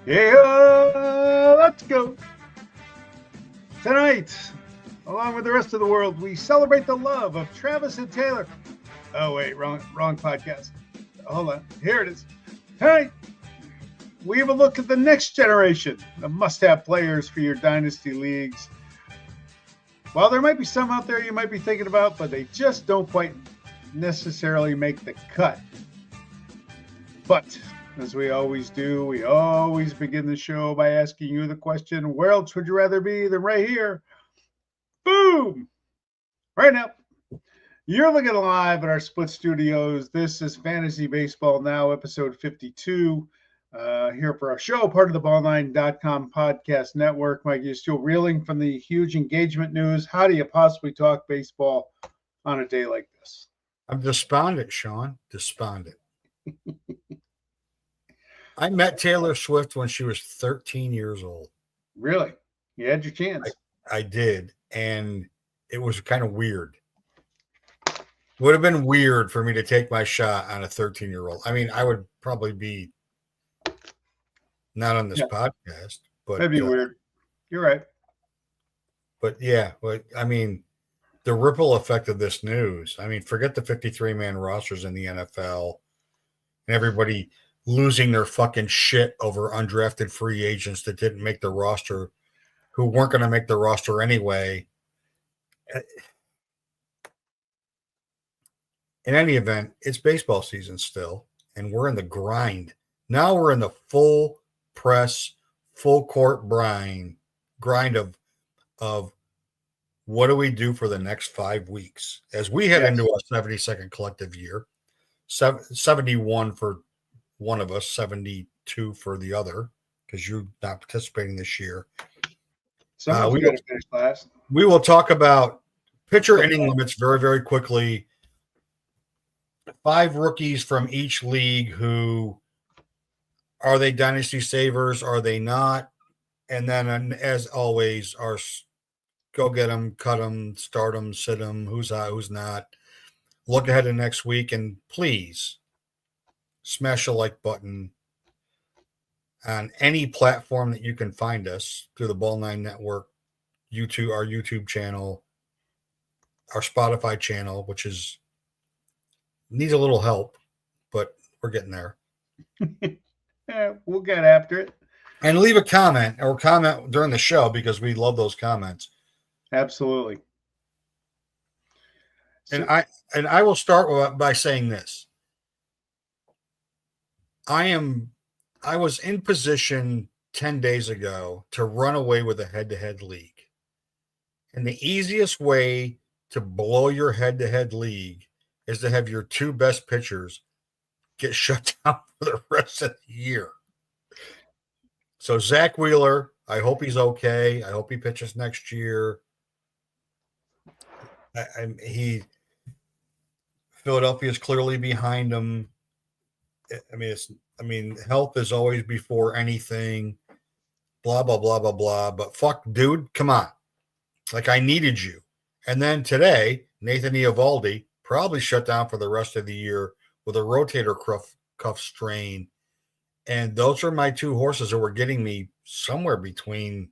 Yeah, let's go. Tonight, along with the rest of the world, we celebrate the love of Travis and Taylor. Oh, wait, wrong podcast. Hold on. Here it is. Tonight, we have a look at the next generation of must-have players for your dynasty leagues. While there might be some out there you might be thinking about, but they just don't quite necessarily make the cut. But as we always do, we always begin the show by asking you the question, where else would you rather be than right here? Boom! Right now, you're looking live at our split studios. This is Fantasy Baseball Now, episode 52. Here for our show, part of the ballnine.com podcast network. Mike, you're still reeling from the huge engagement news. How do you possibly talk baseball on a day like this? I'm despondent, Sean. Despondent. I met Taylor Swift when she was 13 years old. Really? You had your chance. I did, and it was kind of weird. Would have been weird for me to take my shot on a 13-year-old. I mean, I would probably be not on this podcast, but that'd be weird. You're right. But yeah, I mean, the ripple effect of this news. I mean, forget the 53-man rosters in the NFL and everybody losing their fucking shit over undrafted free agents that didn't make the roster, who weren't going to make the roster anyway. In any event, it's baseball season still, and we're in the grind. Now we're in the full press, full court grind of what do we do for the next 5 weeks as we head into our 72nd collective year, 71 for one of us, 72 for the other, because you're not participating this year. We got to finish last. We will talk about pitcher inning limits very, very quickly. 5 rookies from each league who are they dynasty savers? Are they not? And then, as always, our go get them, cut them, start them, sit them, who's out, who's not. Look ahead to next week, and please smash the like button on any platform that you can find us through the Ball 9 Network, YouTube, our YouTube channel, our Spotify channel, which needs a little help, but we're getting there. We'll get after it. And leave a comment during the show because we love those comments. Absolutely. And I will start by saying this. I was in position 10 days ago to run away with a head-to-head league. And the easiest way to blow your head-to-head league is to have your 2 best pitchers get shut down for the rest of the year. So Zach Wheeler, I hope he's okay. I hope he pitches next year. Philadelphia is clearly behind him. I mean, health is always before anything. Blah blah blah blah blah. But fuck, dude, come on! Like I needed you. And then today, Nathan Eovaldi probably shut down for the rest of the year with a rotator cuff strain. And those are my 2 horses that were getting me somewhere between,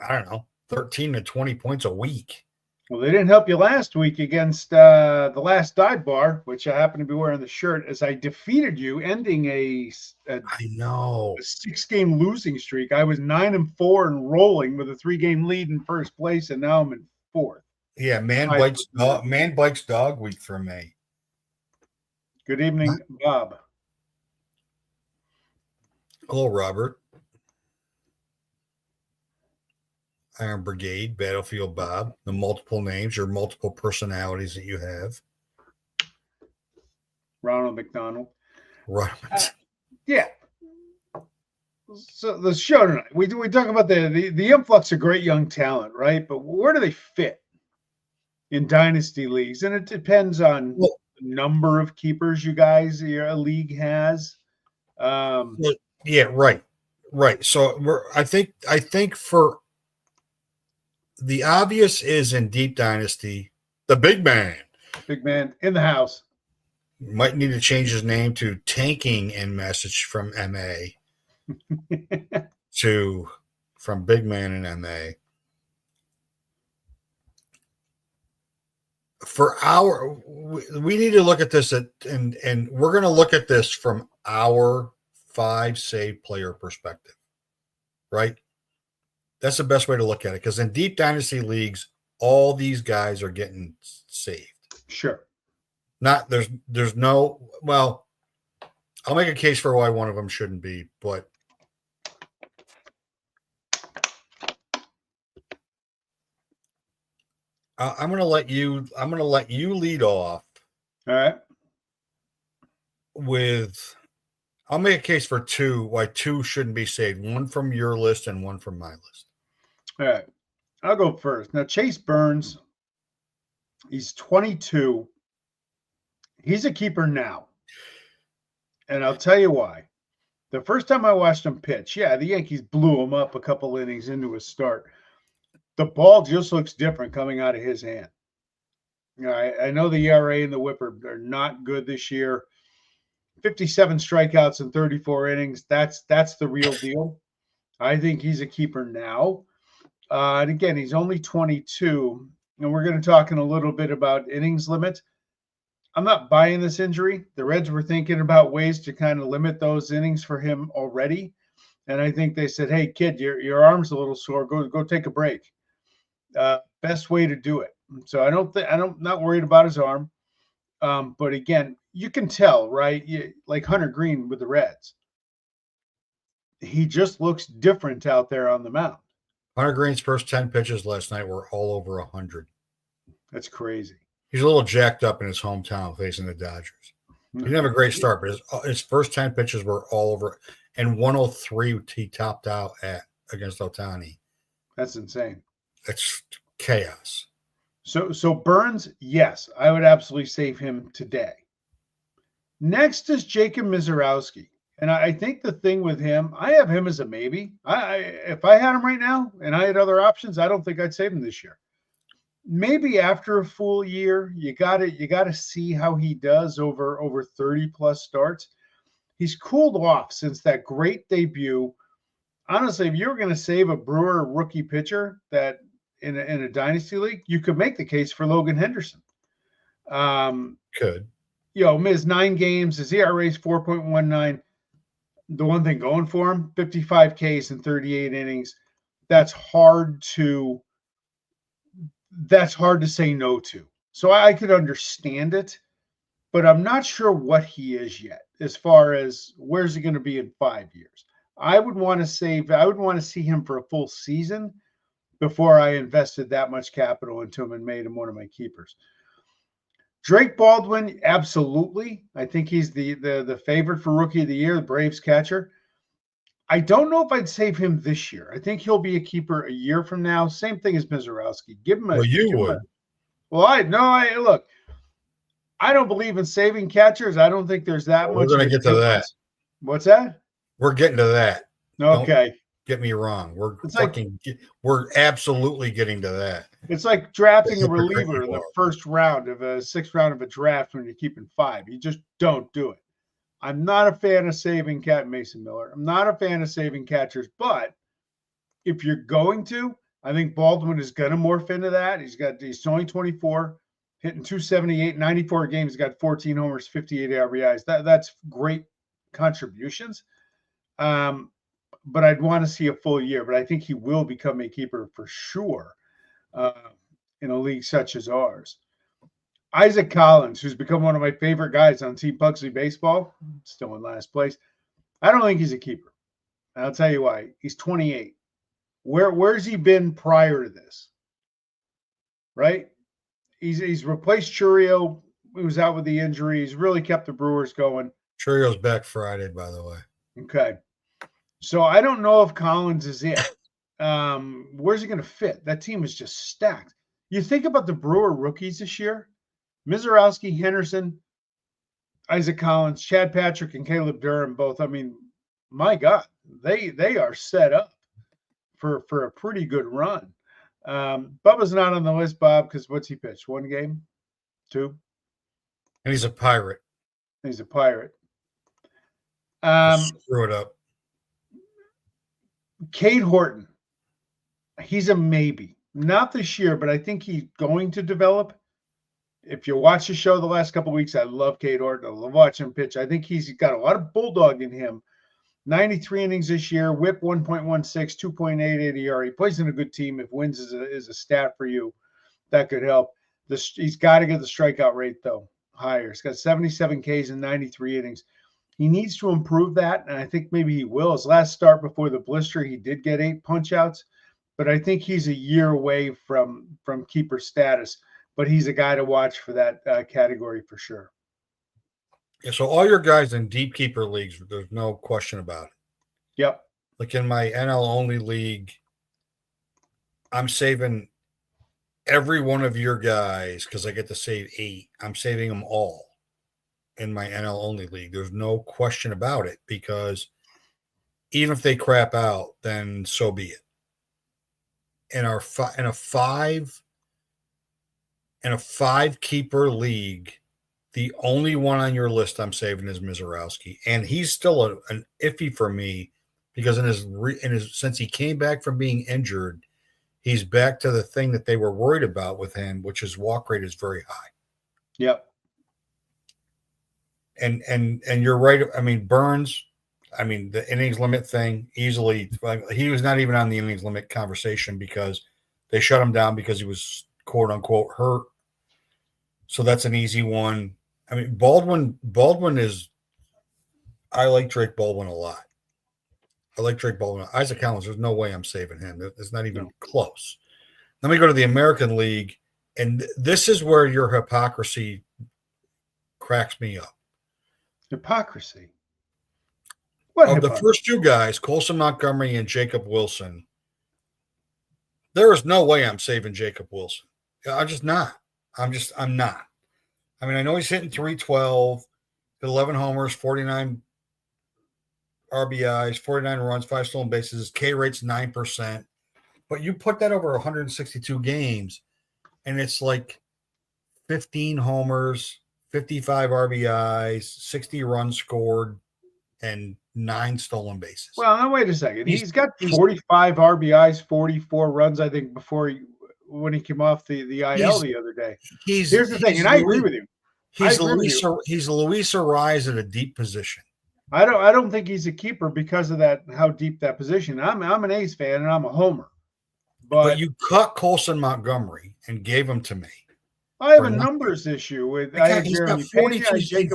I don't know, 13 to 20 points a week. Well, they didn't help you last week against the last dive bar, which I happen to be wearing the shirt, as I defeated you, ending a 6-game losing streak. I was 9-4 and rolling with a 3-game lead in first place, and now I'm in 4th. Yeah, man bites dog week for me. Good evening, Bob. Hello, Robert. Iron Brigade, Battlefield Bob, the multiple names, your multiple personalities that you have. Ronald McDonald. Right. Yeah. So the show tonight, we talk about the influx of great young talent, right? But where do they fit in dynasty leagues? And it depends on the number of keepers your league has. Yeah, right. So I think for the obvious is in Deep Dynasty, the big man in the house might need to change his name to Tanking in Message from MA. from Big Man in MA. We need to look at this and we're going to look at this from our 5 save player perspective, right? That's the best way to look at it, because in deep dynasty leagues, all these guys are getting saved. Sure. There's no, well, I'll make a case for why one of them shouldn't be, but I'm going to let you lead off. All right. I'll make a case for 2, why 2 shouldn't be saved. One from your list and one from my list. All right. I'll go first. Now, Chase Burns, he's 22. He's a keeper now. And I'll tell you why. The first time I watched him pitch, the Yankees blew him up a couple innings into his start. The ball just looks different coming out of his hand. I know the ERA and the whip are not good this year. 57 strikeouts in 34 innings. That's the real deal. I think he's a keeper now. And again, he's only 22. And we're going to talk in a little bit about innings limit. I'm not buying this injury. The Reds were thinking about ways to kind of limit those innings for him already. And I think they said, hey, kid, your arm's a little sore. Go take a break. Best way to do it. So I'm not worried about his arm. But again, you can tell, right? Like Hunter Green with the Reds. He just looks different out there on the mound. Hunter Green's first 10 pitches last night were all over 100. That's crazy. He's a little jacked up in his hometown facing the Dodgers. He didn't have a great start, but his first 10 pitches were all over. And 103 he topped out at against Ohtani. That's insane. That's chaos. So Burns, yes, I would absolutely save him today. Next is Jacob Misiorowski. And I think the thing with him, I have him as a maybe. If I had him right now and I had other options, I don't think I'd save him this year. Maybe after a full year, you gotta see how he does over 30 plus starts. He's cooled off since that great debut. Honestly, if you were going to save a Brewer rookie pitcher that in a dynasty league, you could make the case for Logan Henderson. Could. His 9 games, his ERA is 4.19. The one thing going for him, 55 Ks in 38 innings. That's hard to say no to. So I could understand it, but I'm not sure what he is yet as far as where's he going to be in 5 years. I would want to see him for a full season before I invested that much capital into him and made him one of my keepers. Drake Baldwin, absolutely. I think he's the favorite for Rookie of the Year, the Braves catcher. I don't know if I'd save him this year. I think he'll be a keeper a year from now. Same thing as Misiorowski. Give him a. Well, you would. Look. I don't believe in saving catchers. I don't think there's that much. We're going to get to that. What's that? We're getting to that. Okay. Don't get me wrong. We're absolutely getting to that. It's like drafting a reliever in the first round of a 6th round of a draft when you're keeping 5. You just don't do it. I'm not a fan of saving Mason Miller. I'm not a fan of saving catchers, but if you're going to, I think Baldwin is going to morph into that. He's only 24, hitting 278, 94 games. He's got 14 homers, 58 RBIs. That's great contributions. But I'd want to see a full year. But I think he will become a keeper for sure in a league such as ours. Isaac Collins, who's become one of my favorite guys on Team Pugsley Baseball, still in last place. I don't think he's a keeper. I'll tell you why. He's 28. Where's he been prior to this? Right? He's replaced Churio, who was out with the injury. He's really kept the Brewers going. Churio's back Friday, by the way. Okay. So I don't know if Collins is it. Where's he going to fit? That team is just stacked. You think about the Brewer rookies this year, Misiorowski, Henderson, Isaac Collins, Chad Patrick, and Caleb Durham both. I mean, my God, they are set up for a pretty good run. Bubba's not on the list, Bob, because what's he pitched? 1 game? 2? And he's a Pirate. He's a Pirate. Screw it up. Cade Horton, he's a maybe. Not this year, but I think he's going to develop. If you watch the show the last couple of weeks, I love Cade Horton. I love watching him pitch. I think he's got a lot of bulldog in him. 93 innings this year, whip 1.16, 2.88 ERA. He plays in a good team. If wins is a stat for you, that could help. He's got to get the strikeout rate, though, higher. He's got 77 Ks in 93 innings. He needs to improve that, and I think maybe he will. His last start before the blister, he did get 8 punch-outs, but I think he's a year away from keeper status. But he's a guy to watch for that category for sure. Yeah, so all your guys in deep keeper leagues, there's no question about it. Yep. Like in my NL only league, I'm saving every one of your guys because I get to save 8. I'm saving them all in my NL only league. There's no question about it because even if they crap out, then so be it. In a 5 keeper league, the only one on your list I'm saving is Mizorowski, and he's still an iffy for me because in his since he came back from being injured, he's back to the thing that they were worried about with him, which is walk rate is very high. Yep. And you're right. I mean, Burns, the innings limit thing easily. He was not even on the innings limit conversation because they shut him down because he was quote unquote hurt. So that's an easy one. I mean, Baldwin is. I like Drake Baldwin a lot. I like Drake Baldwin. Isaac Collins, there's no way I'm saving him. It's not even close. Let me go to the American League, and this is where your hypocrisy cracks me up. Hypocrisy? What of hypocrisy? The first 2 guys, Colson Montgomery and Jacob Wilson, there is no way I'm saving Jacob Wilson. I'm just not. I'm not. I mean, I know he's hitting 312, 11 homers, 49 RBIs, 49 runs, 5 stolen bases. His K rate's 9%. But you put that over 162 games, and it's like 15 homers, 55 RBIs, 60 runs scored, and 9 stolen bases. Well, now wait a second. He's got 45 RBIs, 44 runs, I think, when he came off the IL the other day. Here's the thing, and I agree with you. He's Luis Ariz at a deep position. I don't think he's a keeper because of that, how deep that position. I'm an A's fan and I'm a homer. But you cut Colson Montgomery and gave him to me. I have a numbers issue with he's got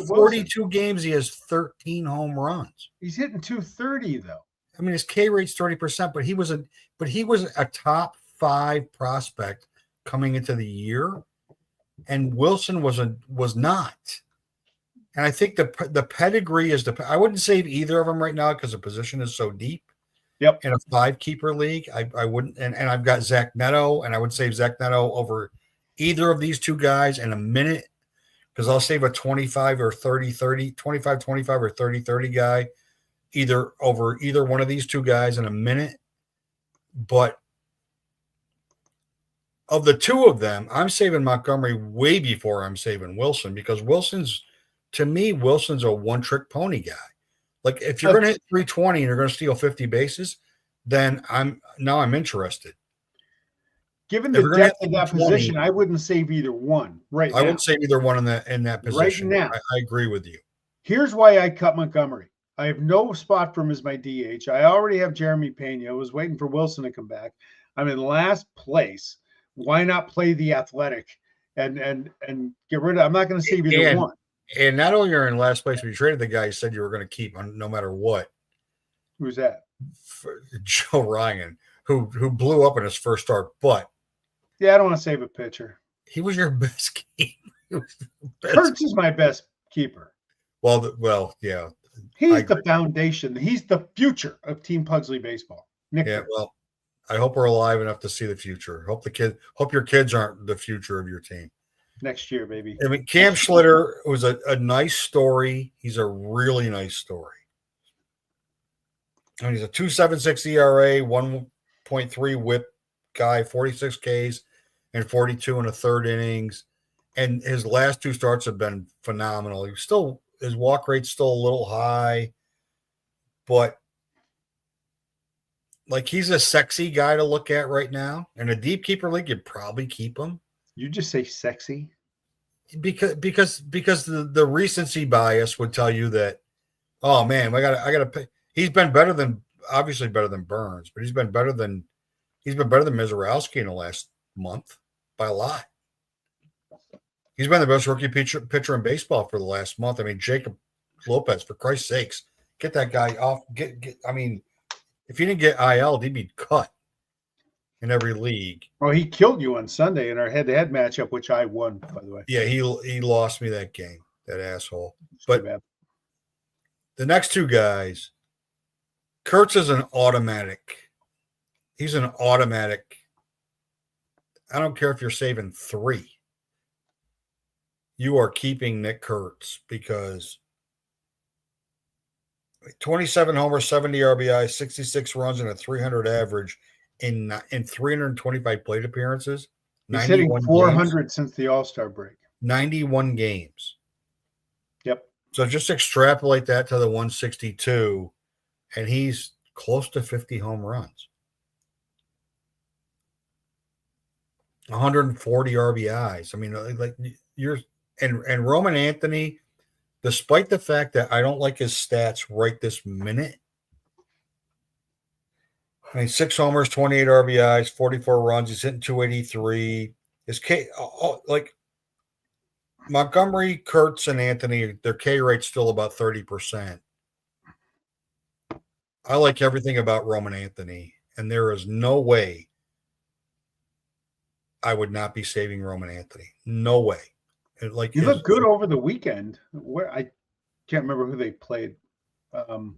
42 games. He has 13 home runs. He's hitting 230 though. I mean, his K rate's 30%, but he was a top 5 prospect coming into the year, and Wilson was not. And I think the pedigree is I wouldn't save either of them right now because the position is so deep. Yep. In a 5 keeper league, I wouldn't, and I've got Zach Neto, and I would save Zach Neto over either of these 2 guys in a minute because I'll save a 25 or 30 25 or 30 guy either over either one of these 2 guys in a minute. But of the 2 of them, I'm saving Montgomery way before I'm saving Wilson because Wilson's a one-trick pony guy. Like if you're going to hit 320 and you're going to steal 50 bases, then I'm interested. Given the depth of that position, I wouldn't save either one right now. I wouldn't save either one in that position. Right now. I agree with you. Here's why I cut Montgomery. I have no spot for him as my DH. I already have Jeremy Pena. I was waiting for Wilson to come back. I'm in last place. Why not play the athletic and get rid of? I'm not going to save either one. And not only are in last place, when you traded the guy you said you were going to keep no matter what. Who's that? Joe Ryan, who blew up in his first start, but yeah, I don't want to save a pitcher. He was your best keeper. Kurtz is my best keeper. Well, yeah. He's the foundation. He's the future of Team Pugsley baseball. Nick Kurtz. Well, I hope we're alive enough to see the future. Hope your kids aren't the future of your team. Next year, baby. I mean, Cam Schlitter was a nice story. He's a really nice story. I mean, he's a 2.76 ERA, 1.3 WHIP guy, 46 Ks, and 42 in the 3rd innings. And his last 2 starts have been phenomenal. His walk rate's still a little high, but Like he's a sexy guy to look at right now. In a deep keeper league, you'd probably keep him. You just say sexy? Because the recency bias would tell you that, oh man, I gotta pay. He's been better than obviously better than Burns, but he's been better than Mizorowski in the last month by a lot. He's been the best rookie pitcher in baseball for the last month. I mean, Jacob Lopez, for Christ's sakes, get that guy off. I mean, if he didn't get IL'd, he'd be cut in every league. Oh, he killed you on Sunday in our head-to-head matchup, which I won, by the way. Yeah, he lost me that game, that asshole. But the next two guys, Kurtz is an automatic. He's an automatic. I don't care if you're saving 3. You are keeping Nick Kurtz because 27 homers, 70 RBI, 66 runs, and a 300 average in 325 plate appearances. He's hitting 400 games since the All-Star break. 91 games. Yep. So just extrapolate that to the 162, and he's close to 50 home runs. 140 RBIs. I mean, like you're and Roman Anthony, despite the fact that I don't like his stats right this minute. I mean, 6 homers, 28 RBIs, 44 runs. He's hitting 283. His K, like Montgomery, Kurtz, and Anthony, their K rate's still about 30%. I like everything about Roman Anthony, and there is no way I would not be saving Roman Anthony. No way. Like he looked good over the weekend. Where I can't remember who they played. The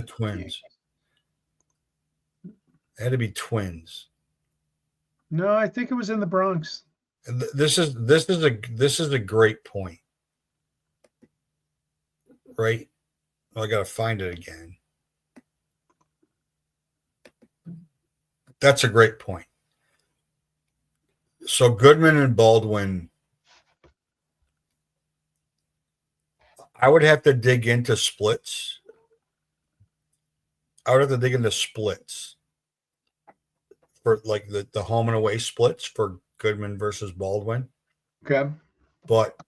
Twins. It had to be Twins. No, I think it was in the Bronx. This is a great point, right? Well, I got to find it again. That's a great point. So Goodman and Baldwin, I would have to dig into splits. For like the home and away splits for Goodman versus Baldwin. Okay. But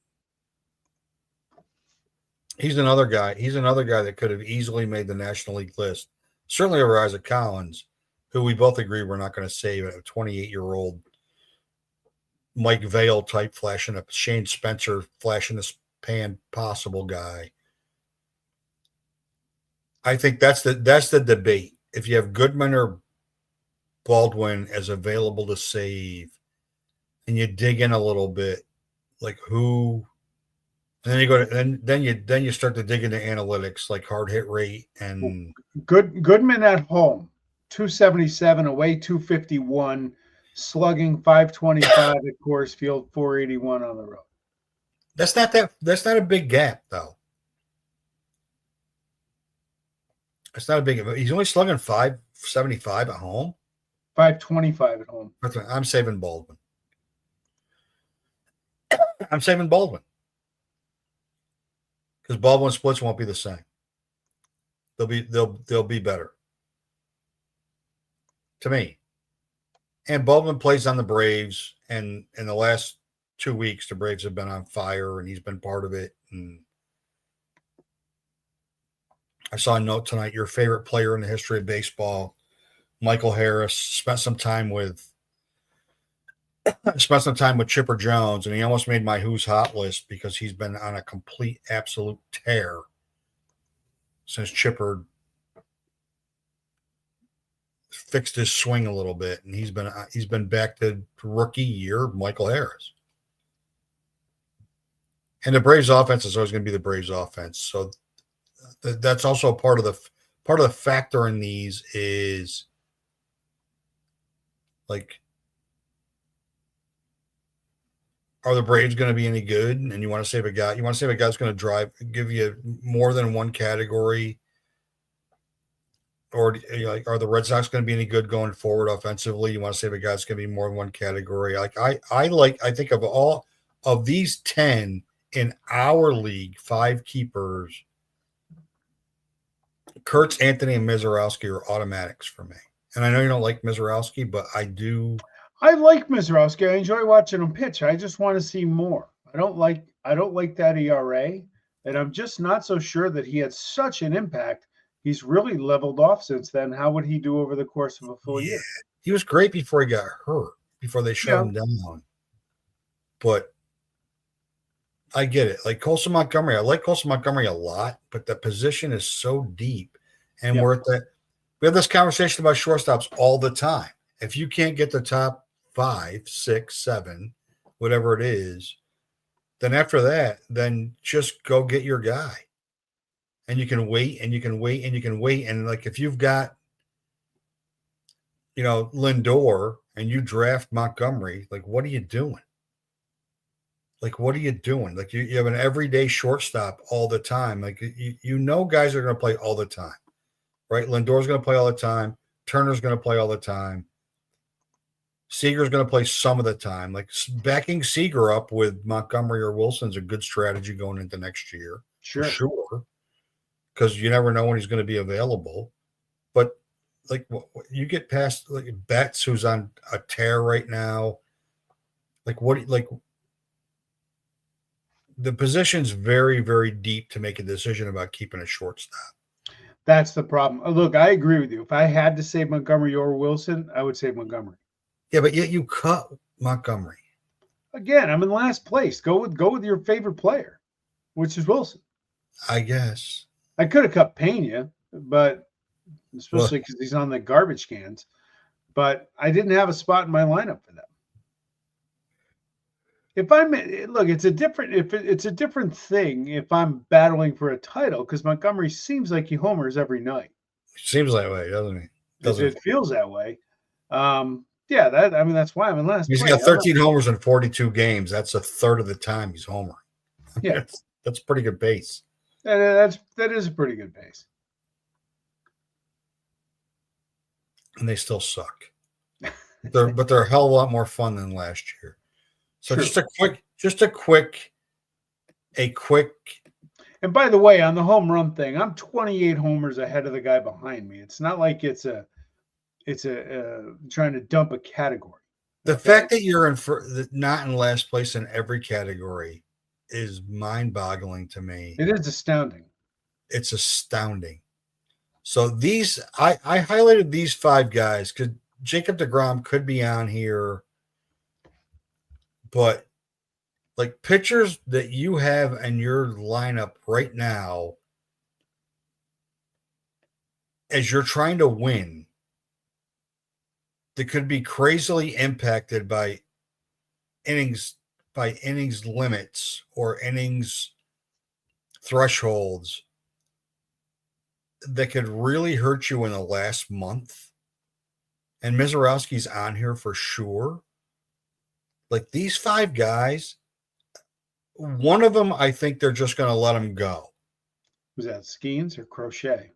he's another guy. He's another guy that could have easily made the National League list. Certainly over Isaac Collins, who we both agree we're not going to save, a 28-year-old Mike Vail type flashing up, Shane Spencer flashing the pan possible guy. I think that's the debate. If you have Goodman or Baldwin as available to save, and you dig in a little bit, like who, and then you go to then you start to dig into analytics like hard hit rate and Goodman at home, 277, away 251, slugging 525 at Coors Field, 481 on the road. That's not a big gap though. It's not a big. He's only slugging 575 at home. 525 at home. I'm saving Baldwin. I'm saving Baldwin because Baldwin splits won't be the same. They'll be better to me. And Baldwin plays on the Braves, and in the last 2 weeks, the Braves have been on fire, and he's been part of it. And I saw a note tonight: your favorite player in the history of baseball, Michael Harris, spent some time with Chipper Jones, and he almost made my Who's Hot list because he's been on a complete, absolute tear since Chipper fixed his swing a little bit, and he's been back to rookie year Michael Harris. And the Braves offense is always going to be the Braves offense, so that's also part of the factor in these is like, are the Braves going to be any good? And you want to save a guy. You want to save a guy that's going to give you more than one category. Or like, are the Red Sox going to be any good going forward offensively? You want to save a guy that's going to be more than one category. Like I think of all of these 10 in our league, 5 keepers. Kurtz, Anthony, and Mizorowski are automatics for me. And I know you don't like Mizorowski, but I do. I like Mizorowski. I enjoy watching him pitch. I just want to see more. I don't like that ERA, and I'm just not so sure that he had such an impact. He's really leveled off since then. How would he do over the course of a full year? He was great before he got hurt, before they shut him down. But I get it. Like Colson Montgomery, I like Colson Montgomery a lot, but the position is so deep, and we're at that. We have this conversation about shortstops all the time. If you can't get the top 5, 6, 7, whatever it is, then after that, then just go get your guy. And you can wait and you can wait and you can wait. And like if you've got, Lindor and you draft Montgomery, like what are you doing? Like what are you doing? Like you have an everyday shortstop all the time. Like guys are going to play all the time. Right? Lindor's going to play all the time. Turner's going to play all the time. Seager's going to play some of the time. Like backing Seager up with Montgomery or Wilson's a good strategy going into next year. Sure. For sure. Because you never know when he's going to be available. But like you get past like Betts, who's on a tear right now. The position's very, very deep to make a decision about keeping a shortstop. That's the problem. Look, I agree with you. If I had to say Montgomery or Wilson, I would say Montgomery. Yeah, but yet you cut Montgomery. Again, I'm in last place. Go with your favorite player, which is Wilson. I guess. I could have cut Pena, but especially because he's on the garbage cans. But I didn't have a spot in my lineup for them. It's a different thing if I'm battling for a title because Montgomery seems like he homers every night. Seems that way, doesn't he? It feels that way. That's why I'm in last. He's got 13 homers in 42 games. That's a third of the time he's homering. Yeah, that's pretty good pace. That is a pretty good pace. And they still suck. But they're a hell of a lot more fun than last year. So true. just a quick. And by the way, on the home run thing, I'm 28 homers ahead of the guy behind me. It's not like it's a trying to dump a category. The fact that you're not in last place in every category is mind-boggling to me. It is astounding. It's astounding. So I highlighted these 5 guys because Jacob deGrom could be on here. But like pitchers that you have in your lineup right now, as you're trying to win, that could be crazily impacted by innings limits or innings thresholds that could really hurt you in the last month. And Mizorowski's on here for sure. Like these 5 guys, one of them, I think they're just going to let him go. Was that Skeens or Crochet?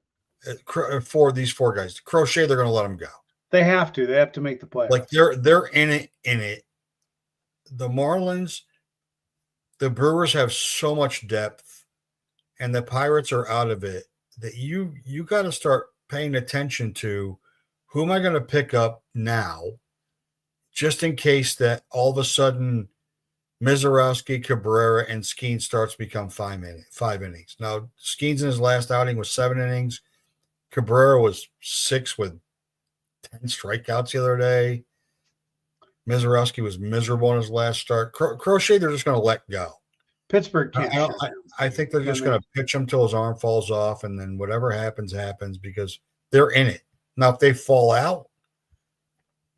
For these 4 guys, Crochet, they're going to let him go. They have to. They have to make the playoffs. Like they're in it. The Marlins, the Brewers have so much depth, and the Pirates are out of it that you got to start paying attention to who am I going to pick up now. Just in case that all of a sudden Mizorowski, Cabrera, and Skeens starts to become 5 innings. Now, Skeens in his last outing was 7 innings. Cabrera was 6 with 10 strikeouts the other day. Mizorowski was miserable in his last start. Crochet, they're just going to let go. Pittsburgh can't. I think they're just going to pitch him till his arm falls off, and then whatever happens, happens because they're in it. Now, if they fall out,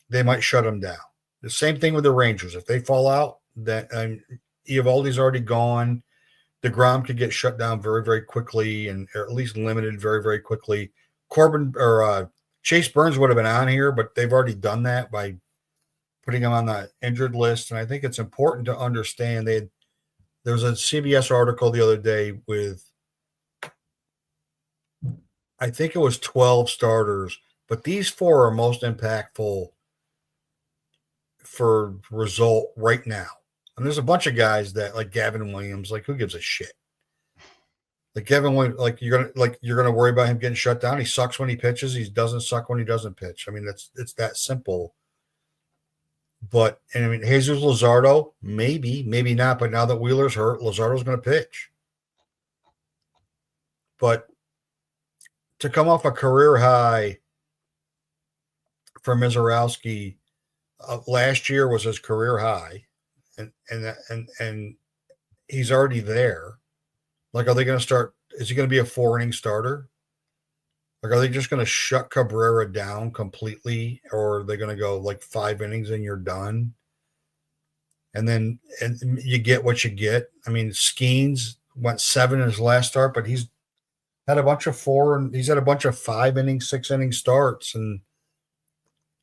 they might shut them down. The same thing with the Rangers. If they fall out, then Eovaldi's already gone. DeGrom could get shut down very, very quickly, or at least limited very, very quickly. Chase Burns would have been on here, but they've already done that by putting him on the injured list. And I think it's important to understand there was a CBS article the other day with, I think it was 12 starters, but these 4 are most impactful for result right now. And there's a bunch of guys that like Gavin Williams, like who gives a shit? Like Kevin, you're gonna worry about him getting shut down. He sucks when he pitches. He doesn't suck when he doesn't pitch. I mean, it's that simple. But and I mean, Jesus Luzardo, maybe not. But now that Wheeler's hurt, Luzardo's going to pitch. But to come off a career high for Mizorowski, last year was his career high, and he's already there. Like, are they going to start? Is he going to be a 4-inning starter? Like, are they just going to shut Cabrera down completely, or are they going to go like 5 innings and you're done? And you get what you get. I mean, Skeens went 7 in his last start, but he's had a bunch of 4 and he's had a bunch of 5-inning, 6-inning starts. And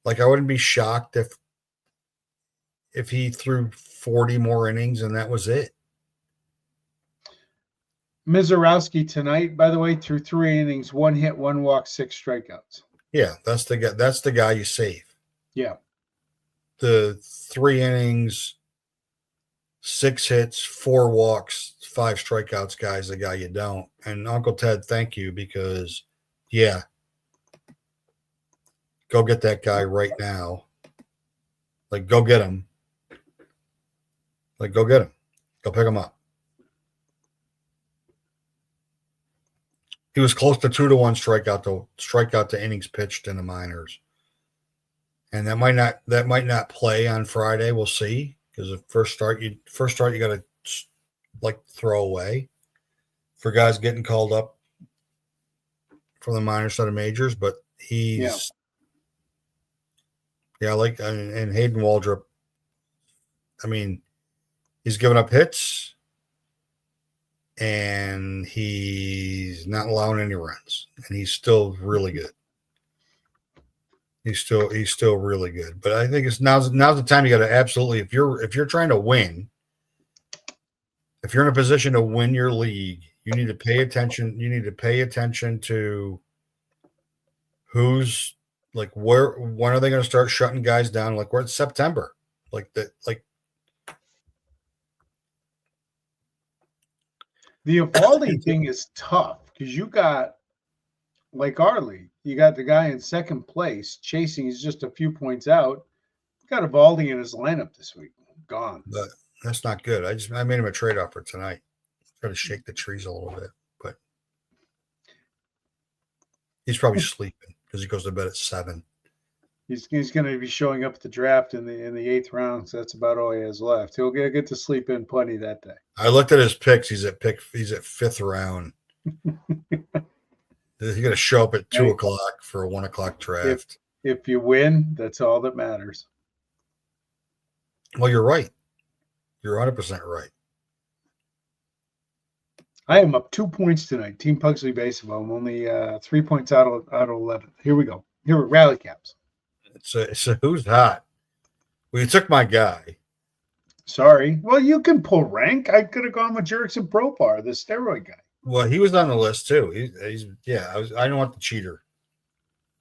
like, I wouldn't be shocked if he threw 40 more innings and that was it. Mizorowski tonight, by the way, threw 3 innings, 1 hit, 1 walk, 6 strikeouts. Yeah, that's the guy. That's the guy you save. Yeah. The 3 innings, 6 hits, 4 walks, 5 strikeouts guy's the guy you don't. And Uncle Ted, thank you, because yeah, go get that guy right now. Like, go get him. Like, go get him. Go pick him up. He was close to 2-1 strikeout to innings pitched in the minors. And that might not play on Friday. We'll see. Because the first start you got to like throw away for guys getting called up from the minors to the majors. But he's and Hayden Waldrop. I mean, he's given up hits and he's not allowing any runs, and he's still really good. He's still really good. But I think now's the time you got to absolutely, if you're trying to win, if you're in a position to win your league, you need to pay attention. You need to pay attention to who's like when are they going to start shutting guys down? Like, we're in September, The Evaldi thing is tough because you got, like our league, you got the guy in second place chasing. He's just a few points out. Got Evaldi in his lineup this week. Gone. But that's not good. I made him a trade offer tonight. Try to shake the trees a little bit, but he's probably sleeping because he goes to bed at 7. He's going to be showing up at the draft in the 8th round. So that's about all he has left. He'll get to sleep in plenty that day. I looked at his picks. He's at 5th round. He's going to show up at 2 o'clock for a 1 o'clock draft. If you win, that's all that matters. Well, you're right. You're 100% right. I am up 2 points tonight. Team Pugsley Baseball. I'm only 3 points out of 11. Here we go. Here are rally caps. So who's hot? Well, you took my guy. Sorry. Well, you can pull rank. I could have gone with Jerickson Propar, the steroid guy. Well, he was on the list too. I don't want the cheater.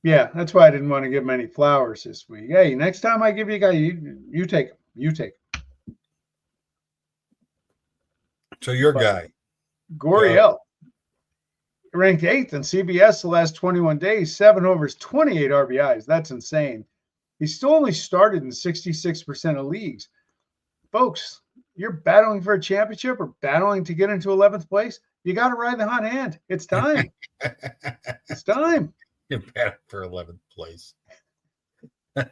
Yeah, that's why I didn't want to give him any flowers this week. Hey, next time I give you a guy, you take him. You take him. So your guy. Goriel. Ranked 8th in CBS the last 21 days, 7 overs, 28 RBIs. That's insane. He's still only started in 66% of leagues. Folks, you're battling for a championship or battling to get into 11th place. You got to ride the hot hand. It's time. It's time. You're battling for 11th place. Yeah,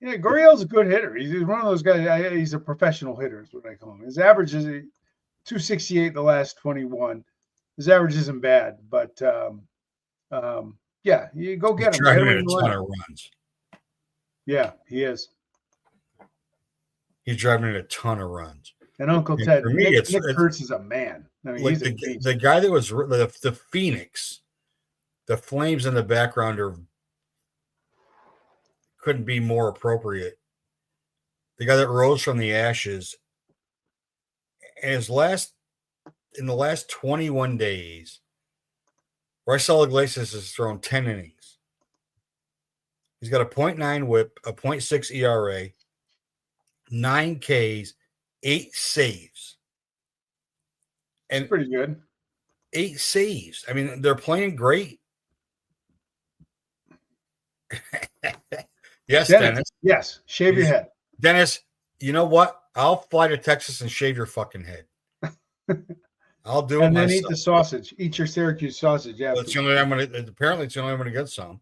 Goriel's a good hitter. He's one of those guys. He's a professional hitter is what I call him. His average is 268 the last 21. His average isn't bad, but yeah, you go get him. Driving a ton of runs. Yeah, he is. He's driving a ton of runs. And Uncle Ted, Nick Kurtz is a man. I mean, like the guy that was the Phoenix, the flames in the background couldn't be more appropriate. The guy that rose from the ashes, and in the last 21 days, Raisel Iglesias has thrown 10 innings. He's got a .9 whip, a .6 ERA, 9 Ks, 8 saves. And pretty good. 8 saves. I mean, they're playing great. Yes, Dennis. Yes, shave your head. Dennis, you know what? I'll fly to Texas and shave your fucking head. I'll do it and then myself. eat the sausage. Eat your Syracuse sausage after. It's the only way I'm gonna. Apparently, it's the only way I'm gonna get some.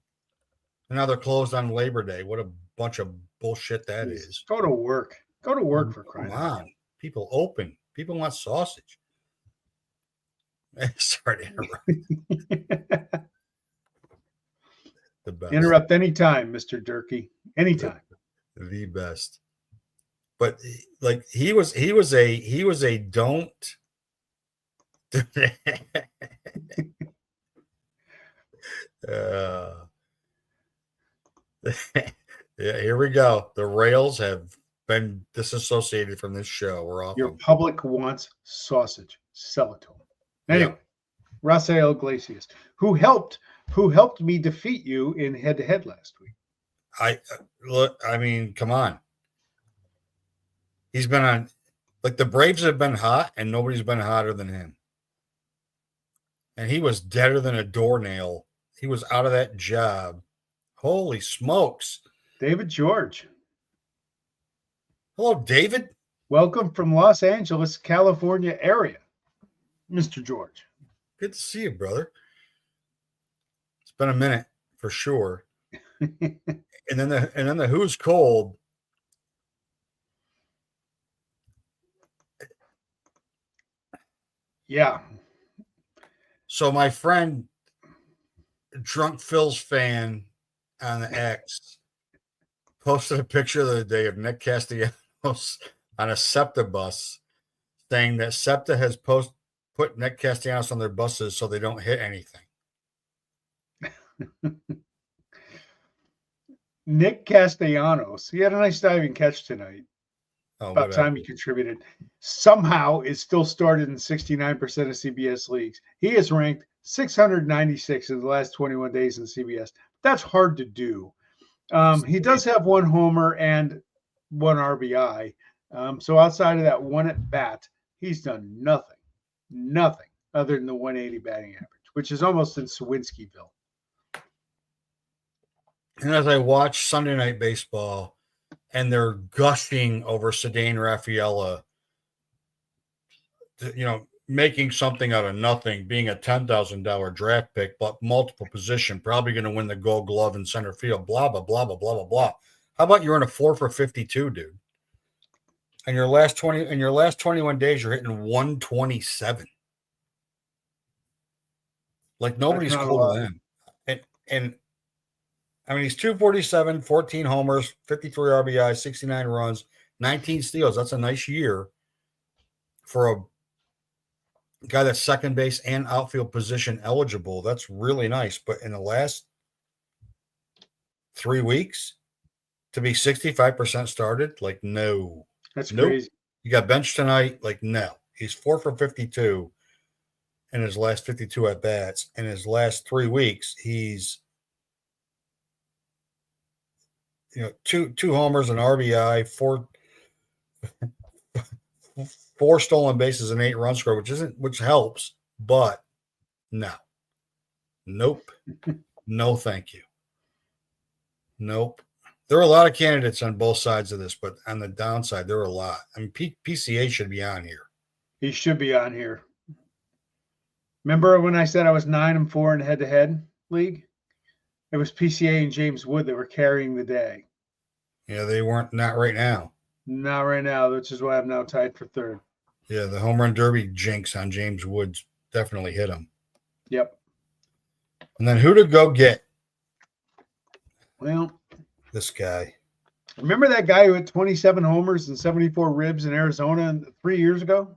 And now they're closed on Labor Day. What a bunch of bullshit that is. Go to work. Go to work for crying out loud. People open. People want sausage. Sorry to interrupt. The best. Interrupt anytime, Mr. Durkee. Anytime. The best. But like he was a don't. Yeah, here we go. The Rails have been disassociated from this show. We're off. Your public wants sausage. Sell it to them. Anyway, yep. Rafael Iglesias, who helped me defeat you in head-to-head last week. I mean, come on. He's been on, like, the Braves have been hot, and nobody's been hotter than him. And he was deader than a doornail. He was out of that job. Holy smokes. David George. Hello, David. Welcome from Los Angeles, California area, Mr. George. Good to see you, brother. It's been a minute for sure. and then the Who's Cold. Yeah. So my friend, Drunk Phil's fan on the X, posted a picture the other day of Nick Castellanos on a SEPTA bus, saying that SEPTA has put Nick Castellanos on their buses so they don't hit anything. Nick Castellanos, he had a nice diving catch tonight. About time he contributed. Somehow is still started in 69% of CBS leagues. He is ranked 696 in the last 21 days in CBS. That's hard to do. He does have one homer and one RBI. So outside of that one at bat, he's done nothing other than the 180 batting average, which is almost in Swinskyville. And as I watch Sunday Night Baseball, and they're gushing over Cedane Rafaela, making something out of nothing, being a $10,000 draft pick, but multiple position, probably going to win the Gold Glove in center field, blah, blah, blah, blah, blah, blah, blah. How about you're in a 4 for 52, dude? And your last 21 days, you're hitting 127. Like nobody's cool to them. And I mean, he's 247, 14 homers, 53 RBI, 69 runs, 19 steals. That's a nice year for a guy that's second base and outfield position eligible. That's really nice. But in the last 3 weeks, to be 65% started, like, no. That's crazy. You got benched tonight, like, no. He's 4 for 52 in his last 52 at-bats. In his last 3 weeks, he's two homers, an RBI, four stolen bases, and 8 runs scored, which helps, but no, nope, no, thank you, nope. There are a lot of candidates on both sides of this, but on the downside, there are a lot. I mean, PCA should be on here. He should be on here. Remember when I said I was 9-4 in head-to-head league? It was PCA and James Wood that were carrying the day. Yeah, they weren't. Not right now. Not right now, which is why I'm now tied for third. Yeah, the home run derby jinx on James Woods definitely hit him. Yep. And then who to go get? Well, this guy. Remember that guy who had 27 homers and 74 ribs in Arizona 3 years ago?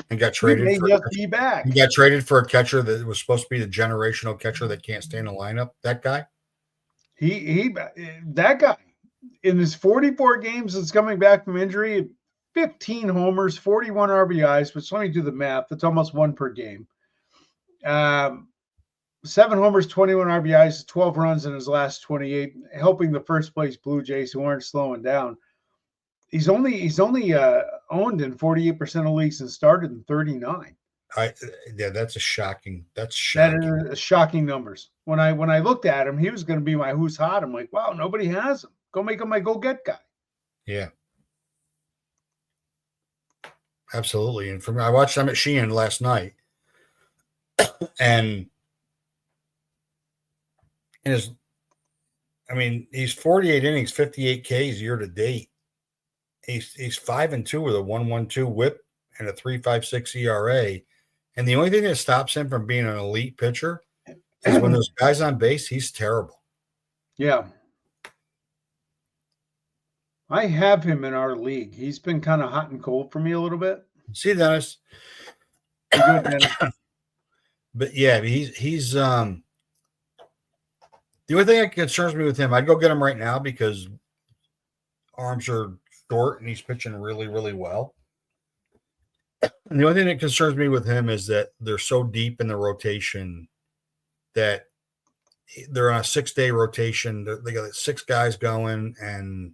And got traded. He may just be back. He got traded for a catcher that was supposed to be the generational catcher that can't stay in the lineup. That guy. That guy in his 44 games that's coming back from injury, 15 homers, 41 RBIs. Which, let me do the math. That's almost 1 per game. 7 homers, 21 RBIs, 12 runs in his last 28, helping the first place Blue Jays who aren't slowing down. He's only owned in 48% of leagues and started in 39. That's shocking. That's That shocking. is shocking numbers. When I looked at him, he was going to be my who's hot. I'm like, wow, nobody has him. Go make him my go get guy. Yeah. Absolutely. And I watched him at Sheehan last night, and he's 48 innings, 58 Ks year to date. He's 5-2 with a 1.12 WHIP and a 3.56 ERA. And the only thing that stops him from being an elite pitcher is when there's guys on base, he's terrible. Yeah. I have him in our league. He's been kind of hot and cold for me a little bit. See, Dennis. You good, Dennis? But yeah, he's the only thing that concerns me with him, I'd go get him right now because arms are short and he's pitching really, really well. And the only thing that concerns me with him is that they're so deep in the rotation that they're on a 6-day rotation. They got 6 guys going, and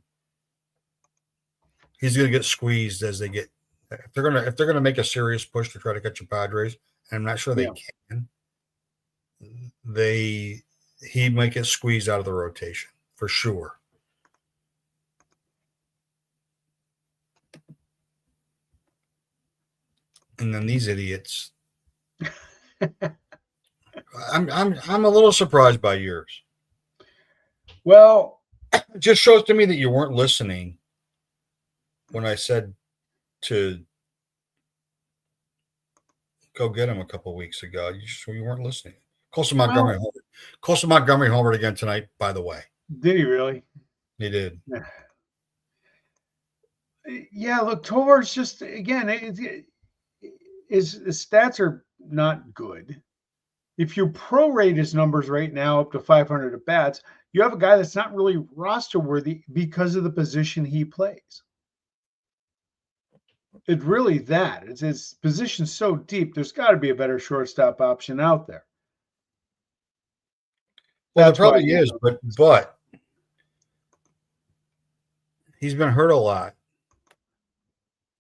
he's going to get squeezed as they get. If they're gonna make a serious push to try to catch the Padres, and I'm not sure they can. He might get squeezed out of the rotation for sure. And then these idiots. I'm a little surprised by yours. Well, it just shows to me that you weren't listening when I said to go get him a couple of weeks ago. You weren't listening. Colson Montgomery homered again tonight, by the way. Did he really? He did. Yeah, look, Tovar's just, again, his stats are not good. If you prorate his numbers right now up to 500 at bats, you have a guy that's not really roster worthy because of the position he plays. It's really that. It's his position so deep. There's got to be a better shortstop option out there. Well, there probably is, but he's been hurt a lot.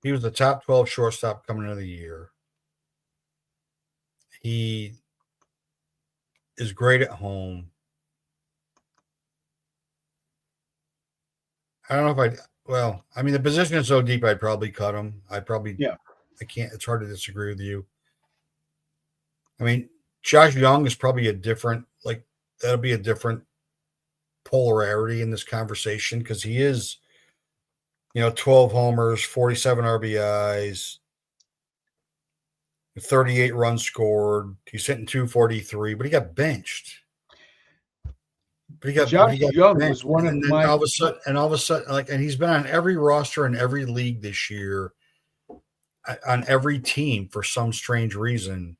He was the top 12 shortstop coming into the year. He is great at home. I don't know if the position is so deep, I'd probably cut him. I can't. It's hard to disagree with you. I mean, Josh Young is probably that'll be a different polarity in this conversation because he is, 12 homers, 47 RBIs, 38 runs scored. He's hitting 243, but he got benched. Josh Young was one of my. All of a sudden, and he's been on every roster in every league this year, on every team for some strange reason,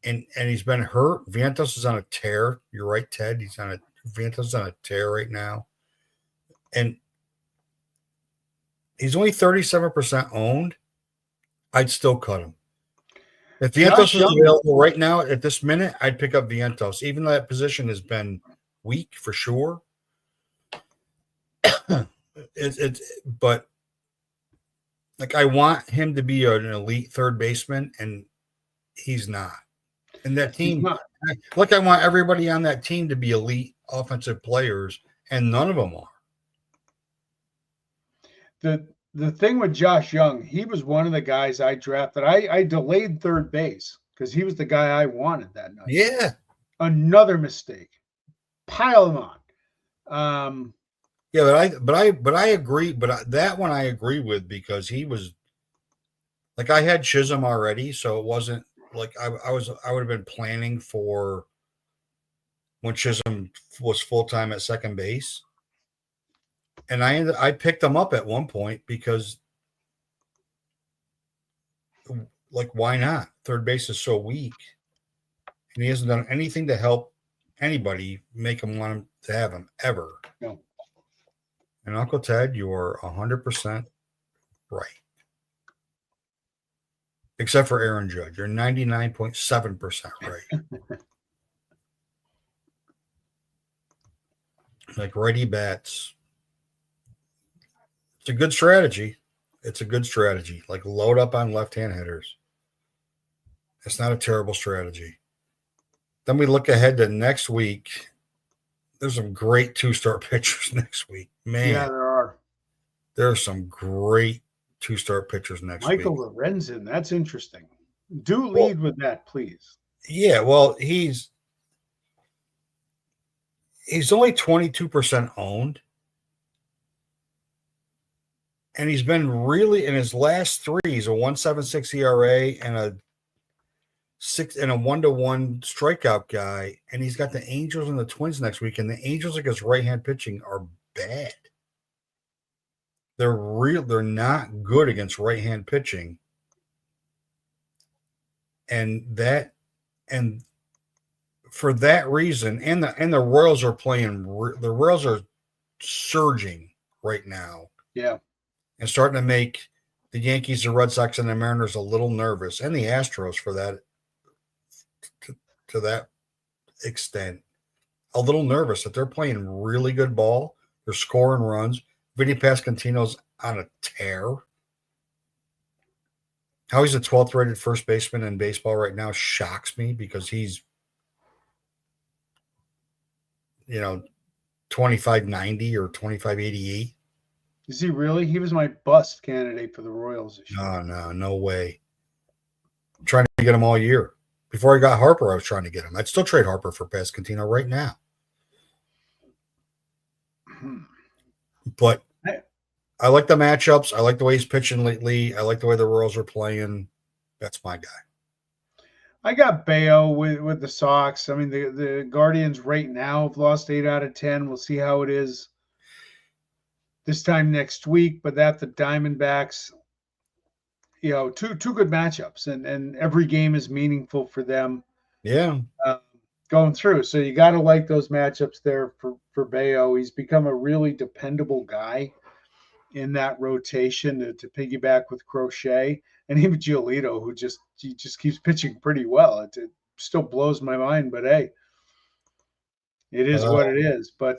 and he's been hurt. Vientos is on a tear. You're right, Ted. Vientos is on a tear right now, and he's only 37% owned. I'd still cut him. If Vientos is available right now at this minute, I'd pick up Vientos, even though that position has been weak for sure. But I want him to be an elite third baseman, and he's not. And that team, I want everybody on that team to be elite offensive players, and none of them are. The thing with Josh Young, he was one of the guys I drafted. I delayed third base because he was the guy I wanted that night. Yeah. Another mistake. Pile them on. Yeah, but I agree. But that one I agree with because he was I had Chisholm already, so it wasn't I would have been planning for when Chisholm was full time at second base. And I picked him up at one point because, why not? Third base is so weak. And he hasn't done anything to help anybody make him want him to have him ever. No. And Uncle Ted, you are 100% right. Except for Aaron Judge. You're 99.7% right. Righty bats. It's a good strategy. Load up on left-hand hitters. It's not a terrible strategy. Then we look ahead to next week. There's some great 2-star pitchers next week. Man, Yeah, there are. there are some great 2-star pitchers next Michael week. Lorenzen, that's interesting. Do lead with that, please. Yeah, well, he's only 22% owned. And he's been really in his last 3, he's a 1.76 ERA and a 1-to-1 strikeout guy. And he's got the Angels and the Twins next week. And the Angels against right-hand pitching are bad. They're not good against right-hand pitching. And for that reason, and the Royals are the Royals are surging right now. Yeah. And starting to make the Yankees, the Red Sox, and the Mariners a little nervous, and the Astros for that, to that extent, a little nervous that they're playing really good ball. They're scoring runs. Vinny Pasquantino's on a tear. How he's the 12th rated first baseman in baseball right now shocks me because he's, 2590 or 2588. Is he really? He was my bust candidate for the Royals this year. No way. I'm trying to get him all year. Before I got Harper, I was trying to get him. I'd still trade Harper for Pasquantino right now. But I like the matchups. I like the way he's pitching lately. I like the way the Royals are playing. That's my guy. I got Bayo with the Sox. I mean, the Guardians right now have lost 8 out of 10. We'll see how it is this time next week. But that the Diamondbacks, two good matchups, and every game is meaningful for them. Yeah, going through. So you got to like those matchups there for Bayo. He's become a really dependable guy in that rotation to piggyback with Crochet, and even Giolito, who just keeps pitching pretty well. It still blows my mind, but hey, it is what it is. But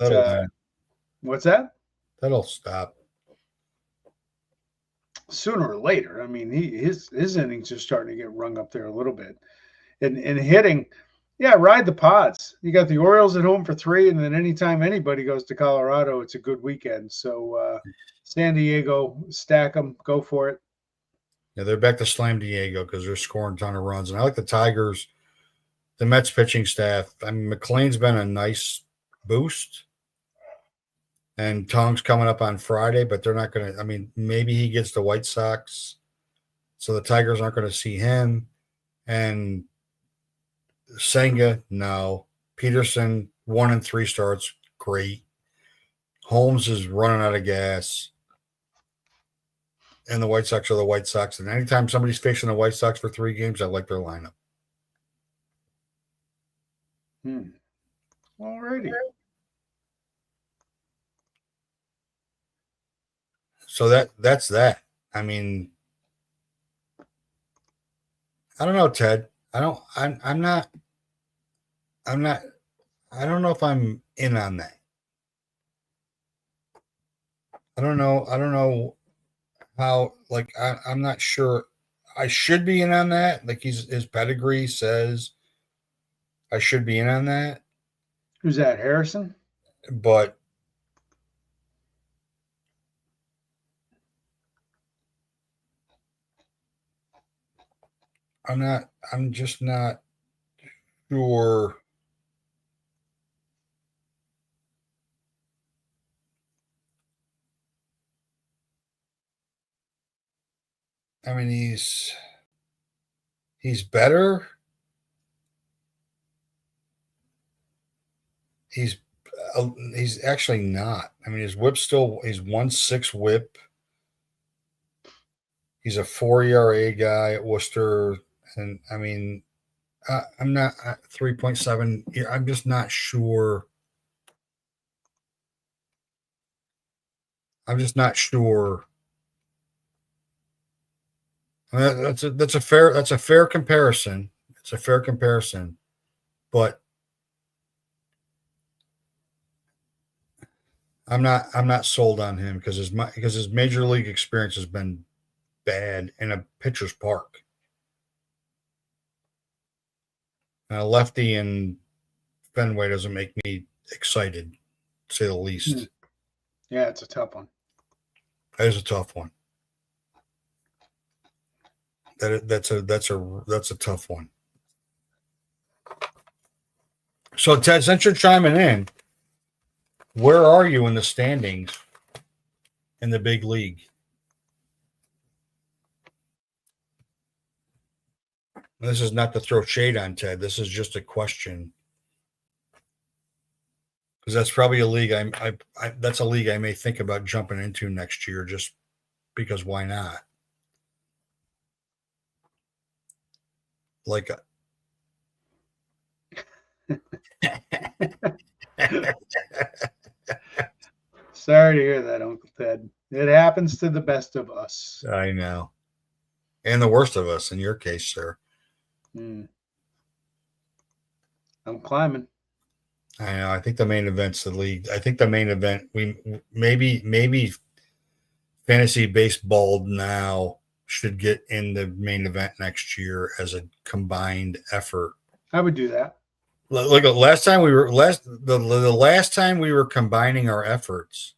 what's that? That'll stop sooner or later. I mean, his innings are starting to get rung up there a little bit. And hitting, yeah, ride the pods. You got the Orioles at home for 3, and then anytime anybody goes to Colorado, it's a good weekend. So San Diego, stack them, go for it. Yeah, they're back to Slam Diego because they're scoring a ton of runs. And I like the Tigers, the Mets pitching staff. I mean, McLean's been a nice boost. And Tong's coming up on Friday, but they're not going to – I mean, maybe he gets the White Sox, so the Tigers aren't going to see him. And Senga, no. Peterson, 1 and 3 starts, great. Holmes is running out of gas. And the White Sox are the White Sox. And anytime somebody's facing the White Sox for 3 games, I like their lineup. All righty. So that's that. I mean, I don't know, Ted. I'm not I don't know if I'm in on that. I don't know how, like, I'm not sure. I should be in on that. Like, his pedigree says I should be in on that. Who's that, Harrison? But I'm just not sure. I mean, he's better. He's actually not. I mean, his whip's still, he's 1.6 whip. He's a 4 ERA guy at Worcester. And I mean, I'm not 3.7. I'm just not sure. I'm just not sure. I mean, that's a fair comparison. It's a fair comparison, but I'm not sold on him because his major league experience has been bad in a pitcher's park. Lefty and Fenway doesn't make me excited, to say the least. Yeah, it's a tough one. That is a tough one. That's a tough one. So Ted, since you're chiming in, where are you in the standings in the big league? This is not to throw shade on Ted. This is just a question, because that's probably a league that's a league I may think about jumping into next year, just because why not? Like Sorry to hear that, Uncle Ted. It happens to the best of us. I know. And the worst of us, in your case, sir. I'm climbing. I know. I think the main event's the league. I think the main event, we maybe fantasy baseball now should get in the main event next year as a combined effort. I would do that. Look, the last time we were combining our efforts,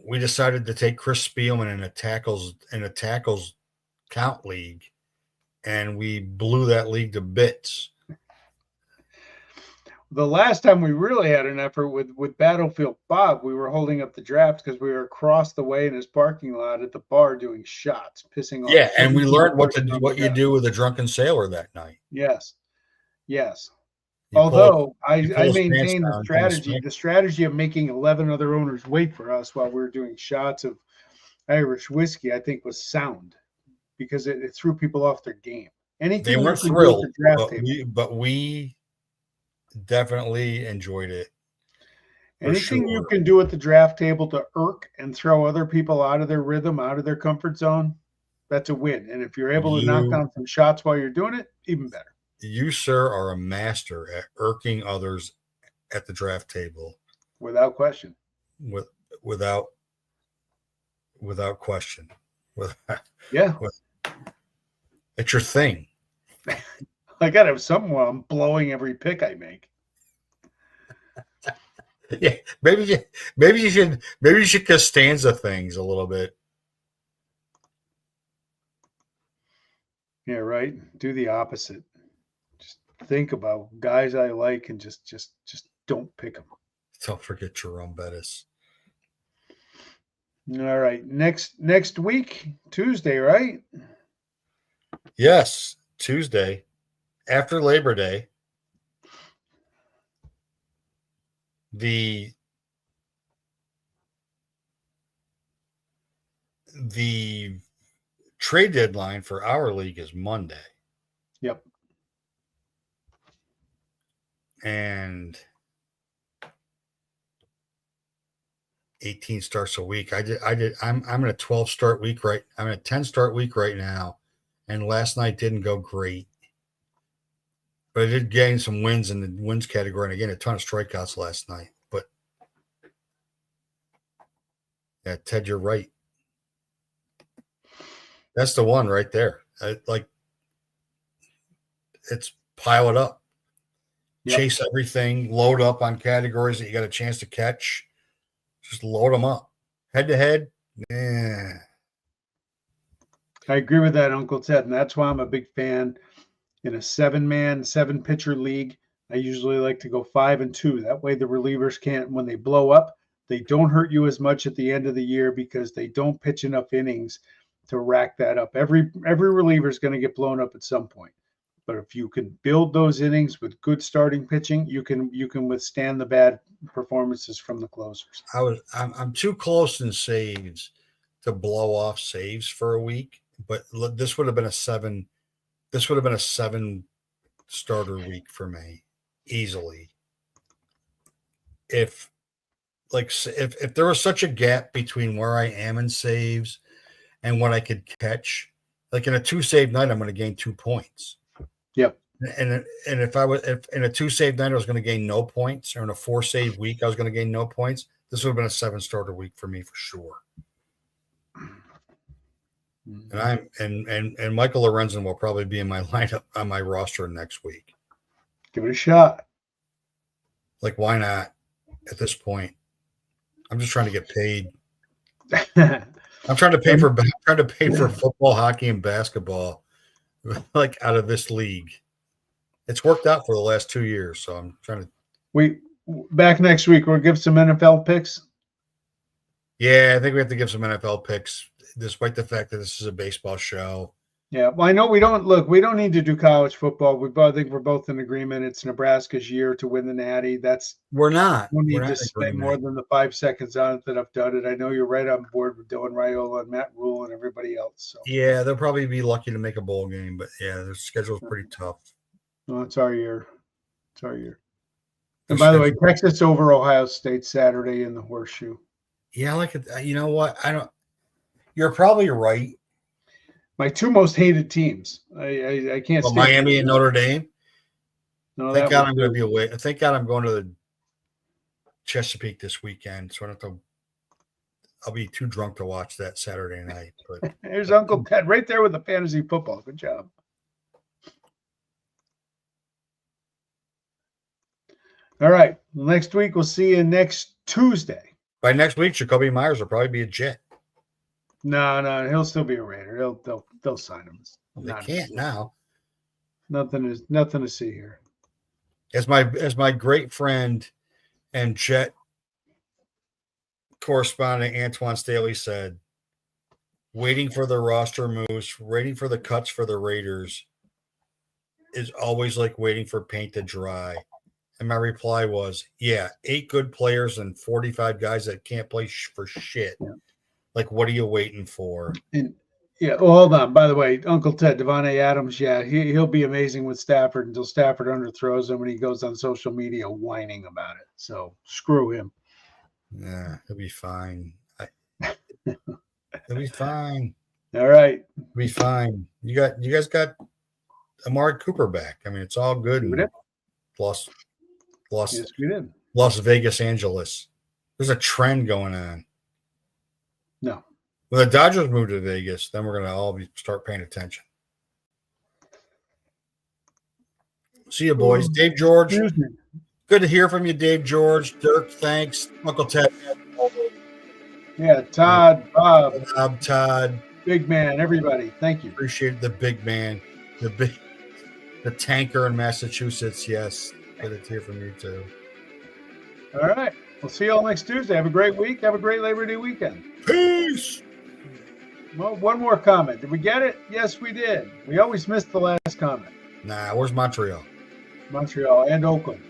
we decided to take Chris Spielman in a tackles count league, and we blew that league to bits. The last time we really had an effort with Battlefield Bob, we were holding up the draft because we were across the way in his parking lot at the bar doing shots, pissing off. Yeah, and we learned what you do with a drunken sailor that night. Yes. Although I maintain the strategy of making 11 other owners wait for us while we were doing shots of Irish whiskey, I think was sound, because it threw people off their game. They weren't thrilled, but we definitely enjoyed it. Anything you can do at the draft table to irk and throw other people out of their rhythm, out of their comfort zone, that's a win. And if you're able to knock down some shots while you're doing it, even better. You, sir, are a master at irking others at the draft table. Without question. Without question. It's your thing. I got to have something while I'm blowing every pick I make. Yeah, maybe you should Costanza things a little bit. Yeah, right. Do the opposite. Just think about guys I like and just don't pick them. Don't forget Jerome Bettis. All right. Next week, Tuesday, right? Yes, Tuesday after Labor Day. The trade deadline for our league is Monday. Yep. And 18 starts a week. I'm in a 12 start week right. I'm in a 10 start week right now. And last night didn't go great. But I did gain some wins in the wins category, and again, a ton of strikeouts last night. But yeah, Ted, you're right. That's the one right there. It's pile it up. Yep. Chase everything, load up on categories that you got a chance to catch. Just load them up. Head to head, yeah. I agree with that, Uncle Ted, and that's why I'm a big fan. In a 7-man, 7-pitcher league, I usually like to go 5 and 2. That way the relievers can't, when they blow up, they don't hurt you as much at the end of the year because they don't pitch enough innings to rack that up. Every reliever is going to get blown up at some point. But if you can build those innings with good starting pitching, you can withstand the bad performances from the closers. I'm too close in saves to blow off saves for a week, but this would have been a 7 starter week for me easily. If there was such a gap between where I am in saves and what I could catch, like in a 2-save night, I'm going to gain 2 points. Yep. And if in a 2-save night I was going to gain no points, or in a 4-save week I was going to gain no points, this would have been a 7 starter week for me for sure. Mhm. And I'm Michael Lorenzen will probably be in my lineup on my roster next week. Give it a shot. Like, why not? At this point, I'm just trying to get paid. I'm trying to pay for football, hockey, and basketball, like out of this league. It's worked out for the last 2 years, so I'm trying to. We back next week. We'll give some NFL picks. Yeah, I think we have to give some NFL picks, despite the fact that this is a baseball show. Yeah, well, I know we don't need to do college football. I think we're both in agreement. It's Nebraska's year to win the Natty. We're not. We need We're to not spend more than the 5 seconds on it that I've done it. I know you're right on board with Dylan Raiola and Matt Rule and everybody else. So yeah, they'll probably be lucky to make a bowl game, but yeah, their schedule's pretty tough. Well, it's our year. It's our year. And by the way, Texas over Ohio State Saturday in the Horseshoe. Yeah, I like it. You know what? You're probably right. My 2 most hated teams. I can't stand Miami and Notre Dame. No, Thank God I'm going to be away. Thank God I'm going to the Chesapeake this weekend, so I'll be too drunk to watch that Saturday night. But there's Uncle Ted right there with the fantasy football. Good job. All right. Next week we'll see you next Tuesday. By next week, Jacoby Myers will probably be a Jet. No, he'll still be a Raider. They'll sign him. They can't now. Nothing to see here. As my great friend and Jet correspondent Antoine Staley said, waiting for the roster moves, waiting for the cuts for the Raiders is always like waiting for paint to dry. And my reply was, yeah, 8 good players and 45 guys that can't play for shit. Yeah. Like, what are you waiting for? And yeah, well, hold on. By the way, Uncle Ted, Devontae Adams, yeah, he'll be amazing with Stafford until Stafford underthrows him when he goes on social media whining about it. So screw him. Yeah, he'll be fine. He'll be fine. All right. He'll be fine. You guys got Amari Cooper back. I mean, it's all good. Yes, we did. Las Vegas, Angeles. There's a trend going on. No. When the Dodgers move to Vegas, then we're going to all start paying attention. See you, boys. Dave George. Good to hear from you, Dave George. Dirk, thanks. Uncle Ted. Yeah, Todd, Bob. Todd. Big man, everybody. Thank you. Appreciate the big man. The tanker in Massachusetts. Yes. Good to hear from you, too. All right. We'll see you all next Tuesday. Have a great week. Have a great Labor Day weekend. Peace. Well, one more comment. Did we get it? Yes, we did. We always missed the last comment. Nah, where's Montreal? Montreal and Oakland.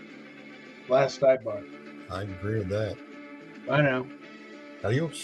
Last sidebar. I agree with that. I know. Adios.